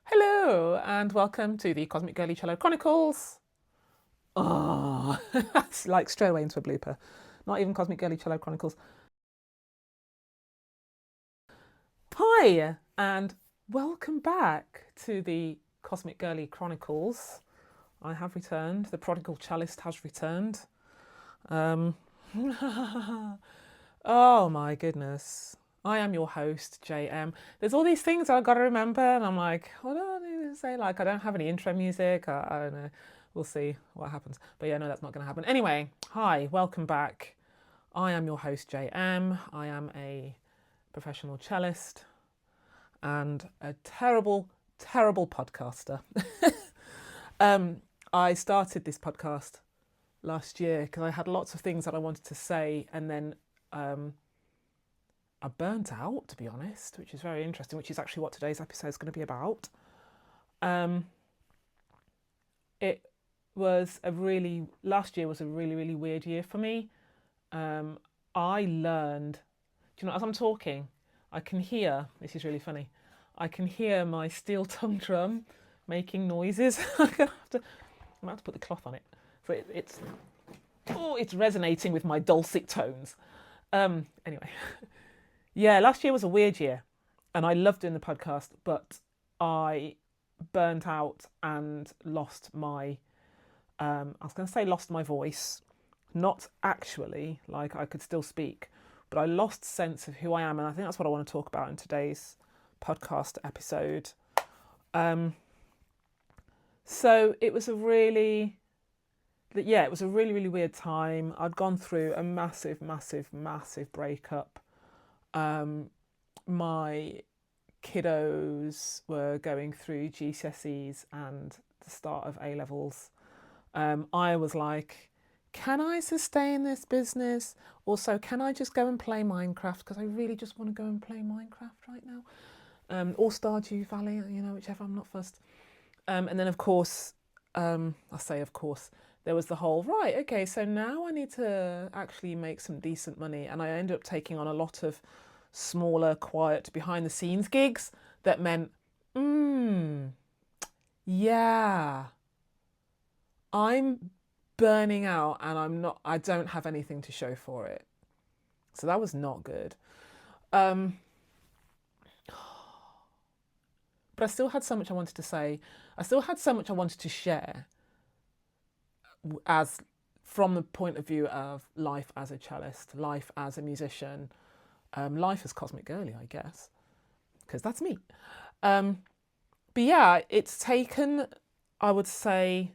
Hello and welcome to the Cosmic Girly Cello Chronicles. Oh, that's like straight away into a blooper. Not even Cosmic Girly Cello Chronicles. Hi and welcome back to the Cosmic Girly Chronicles. I have returned. The prodigal cellist has returned. Um, oh my goodness. I am your host, JM. There's all these things I've got to remember, and I'm like, what do I need to say? Like, I don't have any intro music. I don't know. We'll see what happens. But yeah, no, that's not going to happen. Anyway, hi, welcome back. I am your host, JM. I am a professional cellist and a terrible, terrible podcaster. um, I started this podcast last year because I had lots of things that I wanted to say, and then I burnt out, to be honest, which is very interesting, which is actually what today's episode is going to be about. Last year was a really, really weird year for me. I learned, do you know, as I'm talking, I can hear, this is really funny, I can hear my steel tongue drum making noises. I'm going to have to put the cloth on it. So it's resonating with my dulcet tones. Anyway. Yeah, last year was a weird year and I loved doing the podcast, but I burnt out and lost my, I was going to say lost my voice, not actually, like I could still speak, but I lost sense of who I am. And I think that's what I want to talk about in today's podcast episode. So it was a really, really weird time. I'd gone through a massive, massive, massive breakup. My kiddos were going through GCSEs and the start of A levels. I was like, can I sustain this business? Also, can I just go and play Minecraft? Because I really just want to go and play Minecraft right now. Or Stardew Valley, whichever, I'm not fussed. And then, of course, I say of course, there was the whole, right, okay, so now I need to actually make some decent money. And I ended up taking on a lot of smaller, quiet, behind the scenes gigs that meant, yeah, I'm burning out and I don't have anything to show for it. So that was not good. But I still had so much I wanted to say. I still had so much I wanted to share as from the point of view of life as a cellist, life as a musician, life as Cosmic Girly, I guess, because that's me. But yeah, it's taken, I would say,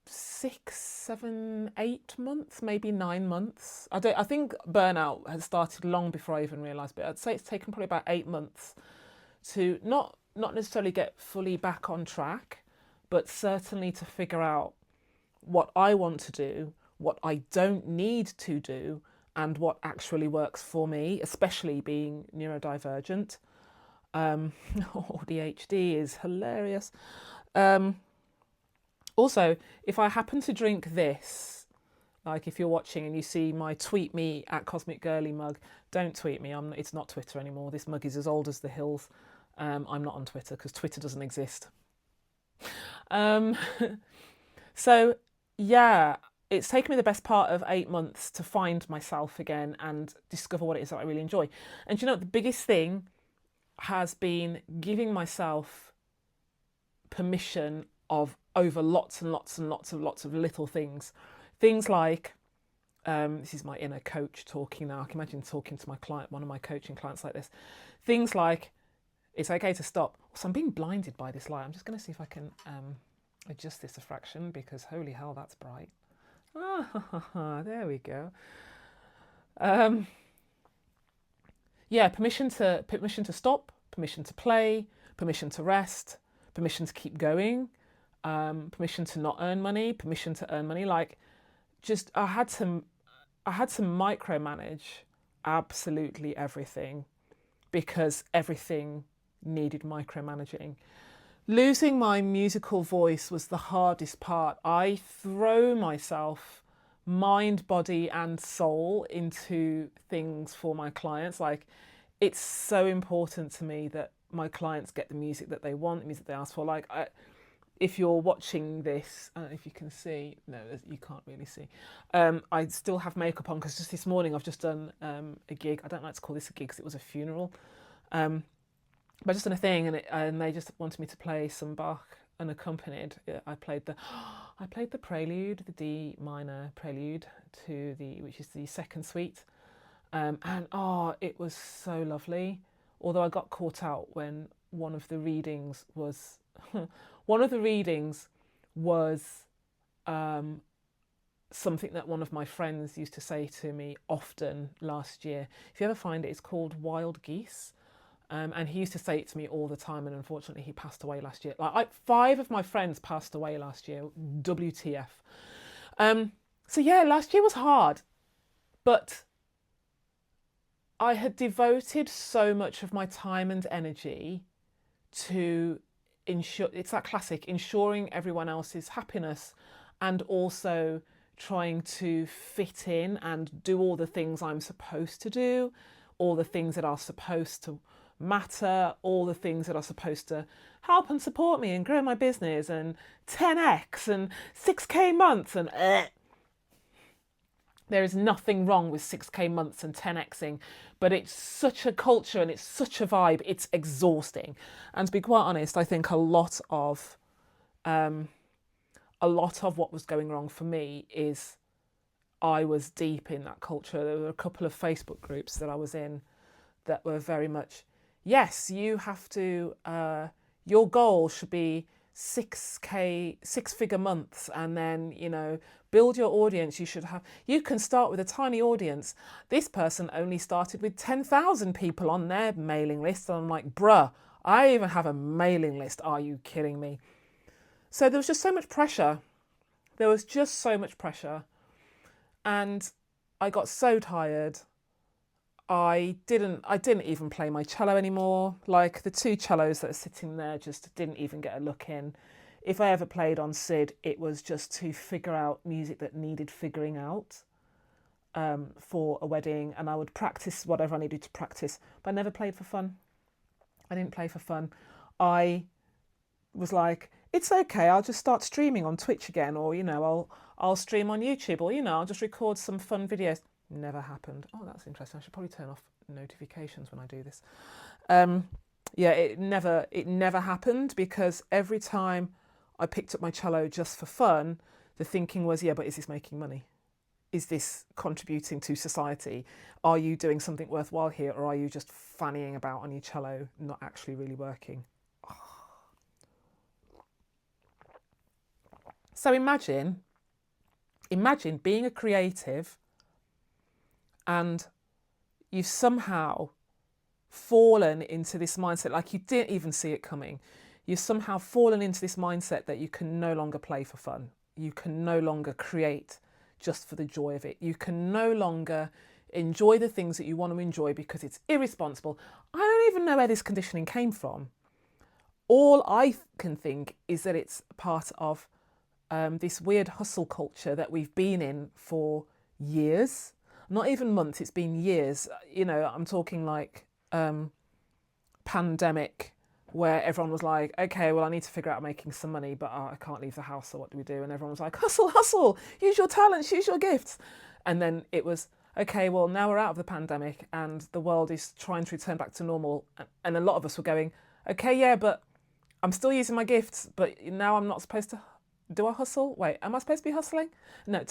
6, 7, 8 months, maybe 9 months. I think burnout has started long before I even realised, but I'd say it's taken probably about 8 months to not necessarily get fully back on track, but certainly to figure out what I want to do, what I don't need to do, and what actually works for me, especially being neurodivergent. ADHD is hilarious. Also, if I happen to drink this, like if you're watching and you see my tweet me at Cosmic Girly mug, don't tweet me. It's not Twitter anymore. This mug is as old as the hills. I'm not on Twitter because Twitter doesn't exist. So yeah, it's taken me the best part of 8 months to find myself again and discover what it is that I really enjoy. And the biggest thing has been giving myself permission over lots and lots and lots of little things. Things like, this is my inner coach talking now. I can imagine talking to my client, one of my coaching clients like this. Things like, it's okay to stop. So I'm being blinded by this light. I'm just going to see if I can adjust this a fraction because holy hell, that's bright. There we go. Yeah, permission to stop, permission to play, permission to rest, permission to keep going, permission to not earn money, permission to earn money. Like, just I had to micromanage absolutely everything because everything needed micromanaging. Losing my musical voice was the hardest part. I throw myself mind, body, and soul into things for my clients. Like, it's so important to me that my clients get the music that they want, the music they ask for. Like, if you're watching this, I don't know if you can see, no, you can't really see. I still have makeup on because just this morning I've just done a gig. I don't like to call this a gig because it was a funeral. But I just done a thing, and they just wanted me to play some Bach unaccompanied. I played the prelude, the D minor prelude which is the second suite. And it was so lovely. Although I got caught out when one of the readings was something that one of my friends used to say to me often last year. If you ever find it, it's called Wild Geese. And he used to say it to me all the time, and unfortunately he passed away last year. Like 5 of my friends passed away last year. WTF. So yeah, last year was hard, but I had devoted so much of my time and energy to ensure, it's that classic, ensuring everyone else's happiness, and also trying to fit in and do all the things I'm supposed to do, all the things that are supposed to matter, all the things that are supposed to help and support me and grow my business, and 10x and 6k months, and there is nothing wrong with 6k months and 10xing, but it's such a culture and it's such a vibe, it's exhausting. And to be quite honest, I think a lot of what was going wrong for me is I was deep in that culture. There were a couple of Facebook groups that I was in that were very much, yes, you have to, your goal should be 6-figure months, and then, build your audience. You can start with a tiny audience. This person only started with 10,000 people on their mailing list. And I'm like, bruh, I even have a mailing list. Are you kidding me? So there was just so much pressure. And I got so tired. I didn't even play my cello anymore. Like, the 2 cellos that are sitting there just didn't even get a look in. If I ever played on Sid, it was just to figure out music that needed figuring out for a wedding, and I would practice whatever I needed to practice, but I never played for fun. I didn't play for fun. I was like, it's okay, I'll just start streaming on Twitch again, or I'll stream on YouTube, or I'll just record some fun videos. Never happened. Oh, that's interesting. I should probably turn off notifications when I do this. It never happened, because every time I picked up my cello just for fun, the thinking was, yeah, but is this making money? Is this contributing to society? Are you doing something worthwhile here, or are you just fannying about on your cello, not actually really working? Oh. So imagine being a creative, and you've somehow fallen into this mindset, like you didn't even see it coming. You've somehow fallen into this mindset that you can no longer play for fun. You can no longer create just for the joy of it. You can no longer enjoy the things that you want to enjoy because it's irresponsible. I don't even know where this conditioning came from. All I can think is that it's part of this weird hustle culture that we've been in for years. Not even months, it's been years. I'm talking like pandemic, where everyone was like, okay, well, I need to figure out making some money, but I can't leave the house, so what do we do? And everyone was like, hustle, use your talents, use your gifts. And then it was, okay, well, now we're out of the pandemic and the world is trying to return back to normal. And a lot of us were going, okay, yeah, but I'm still using my gifts, but now I'm not supposed to. Do I hustle? Wait, am I supposed to be hustling? No,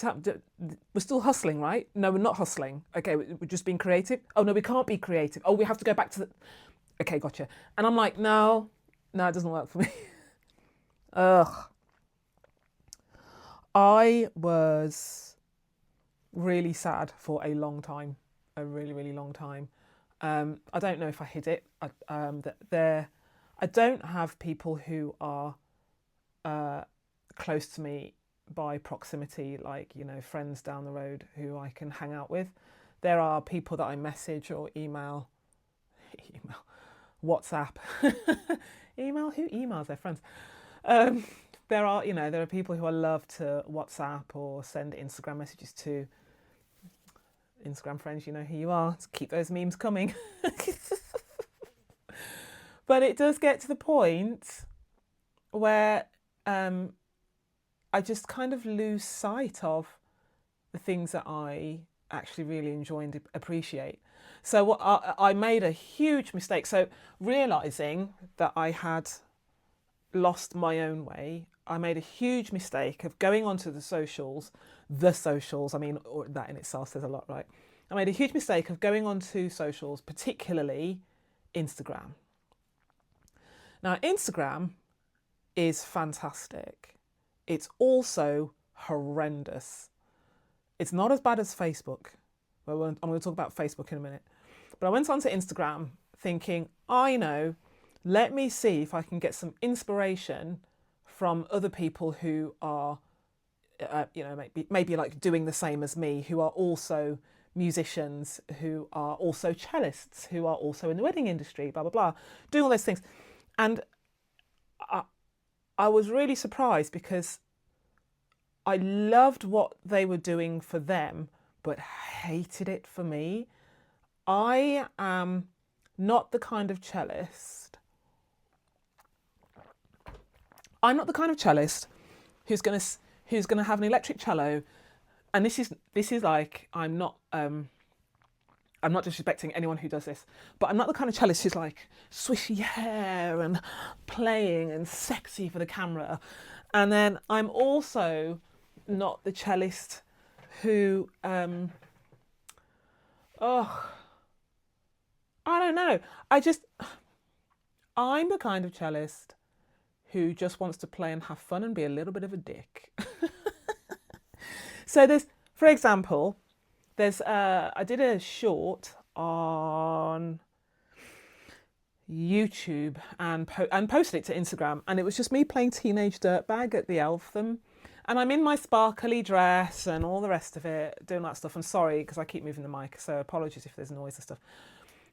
we're still hustling, right? No, we're not hustling. Okay, we're just being creative. Oh, no, we can't be creative. Oh, we have to go back to the... Okay, gotcha. And I'm like, no, it doesn't work for me. Ugh. I was really sad for a long time, a really, really long time. I don't know if I hid it. I don't have people who are close to me by proximity, like, friends down the road who I can hang out with. There are people that I message or email, WhatsApp, email, who emails their friends? There are people who I love to WhatsApp or send Instagram messages to. Instagram friends, you know who you are. Let's keep those memes coming. But it does get to the point where I just kind of lose sight of the things that I actually really enjoy and appreciate. So what I made a huge mistake. So realizing that I had lost my own way, I made a huge mistake of going onto the socials. I mean, that in itself says a lot, right? I made a huge mistake of going onto socials, particularly Instagram. Now, Instagram is fantastic. It's also horrendous. It's not as bad as Facebook. I'm going to talk about Facebook in a minute. But I went onto Instagram thinking, let me see if I can get some inspiration from other people who are, maybe like doing the same as me, who are also musicians, who are also cellists, who are also in the wedding industry, blah, blah, blah, doing all those things. And I was really surprised because I loved what they were doing for them, but hated it for me. I am not the kind of cellist. I'm not the kind of cellist who's gonna have an electric cello, and this is like I'm not disrespecting anyone who does this, but I'm not the kind of cellist who's like swishy hair and playing and sexy for the camera. And then I'm also not the cellist who, I don't know. I'm the kind of cellist who just wants to play and have fun and be a little bit of a dick. So for example, I did a short on YouTube and posted it to Instagram, and it was just me playing Teenage Dirtbag at the Eltham, and I'm in my sparkly dress and all the rest of it, doing that stuff. I'm sorry because I keep moving the mic, so apologies if there's noise and stuff.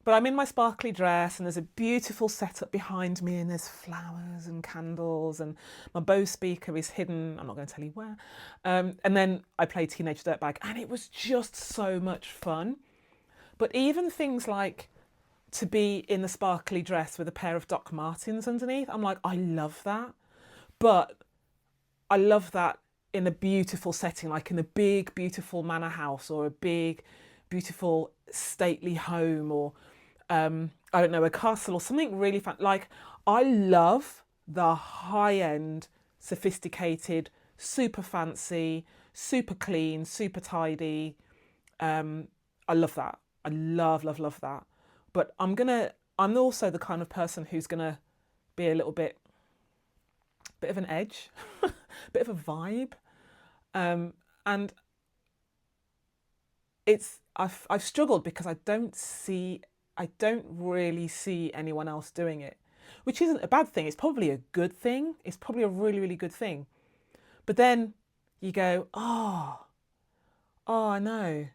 But I'm in my sparkly dress and there's a beautiful setup behind me and there's flowers and candles and my Bose speaker is hidden. I'm not going to tell you where. And then I play Teenage Dirtbag and it was just so much fun. But even things like to be in the sparkly dress with a pair of Doc Martens underneath, I'm like, I love that. But I love that in a beautiful setting, like in a big, beautiful manor house or a big, beautiful, stately home or I don't know, a castle or something really fun. Like, I love the high-end, sophisticated, super fancy, super clean, super tidy. I love that. I love that. But I'm also the kind of person who's gonna be a little bit of an edge, bit of a vibe, and I've struggled because I don't really see anyone else doing it, which isn't a bad thing. It's probably a good thing. It's probably a really, really good thing. But then you go, I know.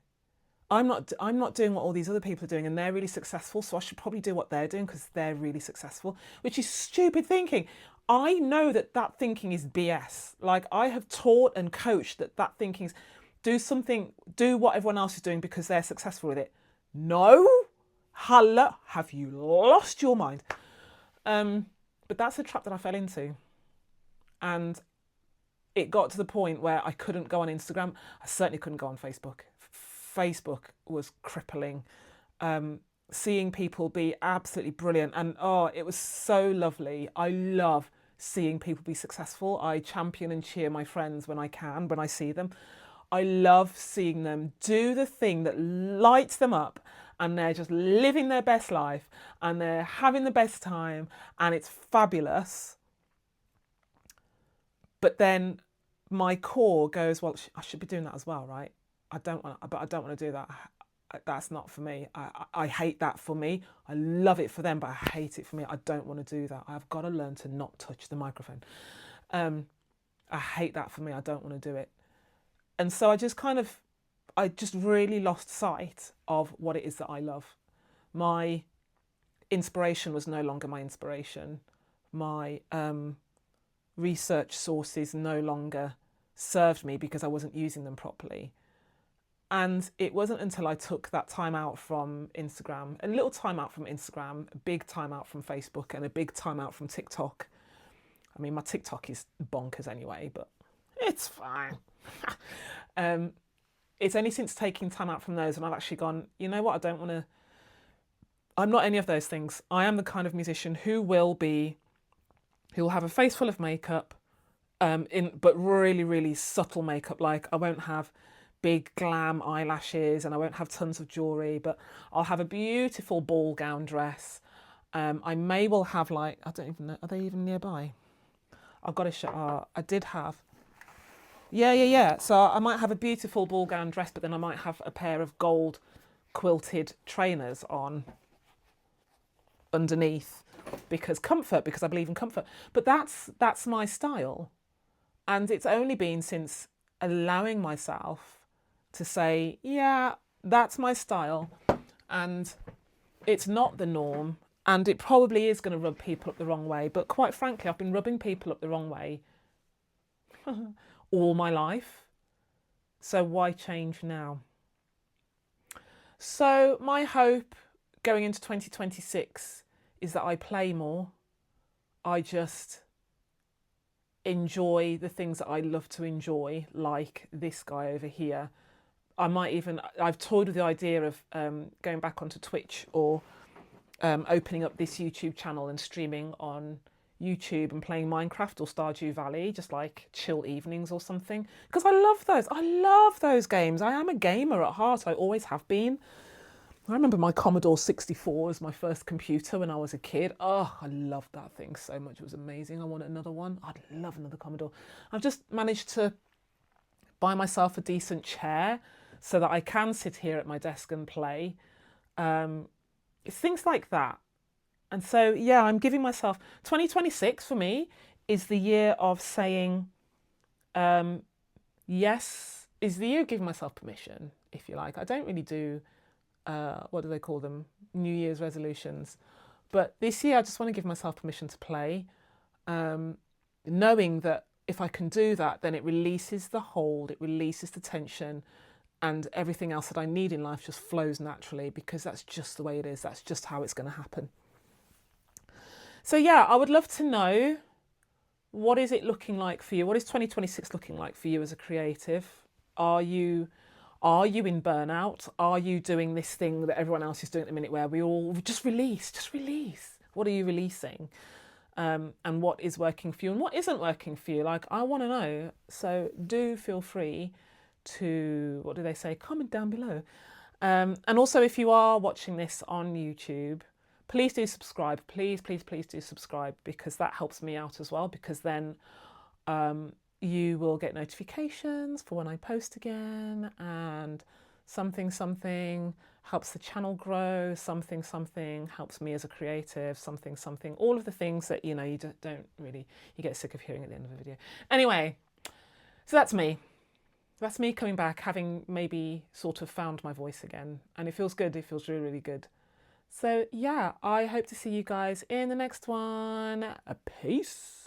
I'm not doing what all these other people are doing and they're really successful, so I should probably do what they're doing because they're really successful, which is stupid thinking. I know that thinking is BS. Like, I have taught and coached that thinking is do what everyone else is doing because they're successful with it. No? Hello? Have you lost your mind? But that's a trap that I fell into. And it got to the point where I couldn't go on Instagram. I certainly couldn't go on Facebook. Facebook was crippling. Seeing people be absolutely brilliant. And it was so lovely. I love seeing people be successful. I champion and cheer my friends when I can, when I see them. I love seeing them do the thing that lights them up and they're just living their best life and they're having the best time and it's fabulous. But then my core goes, well, I should be doing that as well, right? I don't want to do that. That's not for me. I hate that for me. I love it for them, but I hate it for me. I don't want to do that. I've got to learn to not touch the microphone. I hate that for me. I don't want to do it. And so I just really lost sight of what it is that I love. My inspiration was no longer my inspiration. My research sources no longer served me because I wasn't using them properly. And it wasn't until I took that time out from Instagram, a little time out from Instagram, a big time out from Facebook, and a big time out from TikTok. I mean, my TikTok is bonkers anyway, but it's fine. It's only since taking time out from those and I've actually gone, you know what, I don't want to, I'm not any of those things. I am the kind of musician who will have a face full of makeup, but really, really subtle makeup. Like, I won't have big glam eyelashes and I won't have tons of jewellery, but I'll have a beautiful ball gown dress. I may well have, like, I don't even know, are they even nearby? I've got to show, I did have, yeah. So I might have a beautiful ball gown dress, but then I might have a pair of gold quilted trainers on underneath because I believe in comfort. But that's my style. And it's only been since allowing myself to say, yeah, that's my style, and it's not the norm, and it probably is going to rub people up the wrong way. But quite frankly, I've been rubbing people up the wrong way all my life. So why change now? So my hope going into 2026 is that I play more. I just enjoy the things that I love to enjoy, like this guy over here. I've toyed with the idea of going back onto Twitch or opening up this YouTube channel and streaming on YouTube and playing Minecraft or Stardew Valley, just like chill evenings or something. Because I love those. I love those games. I am a gamer at heart. I always have been. I remember my Commodore 64 was my first computer when I was a kid. Oh, I loved that thing so much. It was amazing. I want another one. I'd love another Commodore. I've just managed to buy myself a decent chair so that I can sit here at my desk and play. It's things like that. And so, yeah, I'm giving myself... 2026 for me is the year of saying, yes, is the year of giving myself permission, if you like. I don't really do... what do they call them? New Year's resolutions. But this year I just want to give myself permission to play, knowing that if I can do that, then it releases the hold, it releases the tension, and everything else that I need in life just flows naturally, because that's just the way it is. That's just how it's going to happen. So yeah, I would love to know, what is it looking like for you? What is 2026 looking like for you as a creative? Are you in burnout? Are you doing this thing that everyone else is doing at the minute where we all just release? What are you releasing? And what is working for you and what isn't working for you? Like, I want to know. So do feel free to, what do they say? Comment down below. And also, if you are watching this on YouTube, please do subscribe. Please do subscribe, because that helps me out as well, because then you will get notifications for when I post again, and something helps the channel grow, something helps me as a creative, something, all of the things that, you know, you don't really, you get sick of hearing at the end of the video. Anyway, so that's me. That's me coming back, having maybe sort of found my voice again, and it feels good. It feels really, really good. So yeah, I hope to see you guys in the next one. Peace.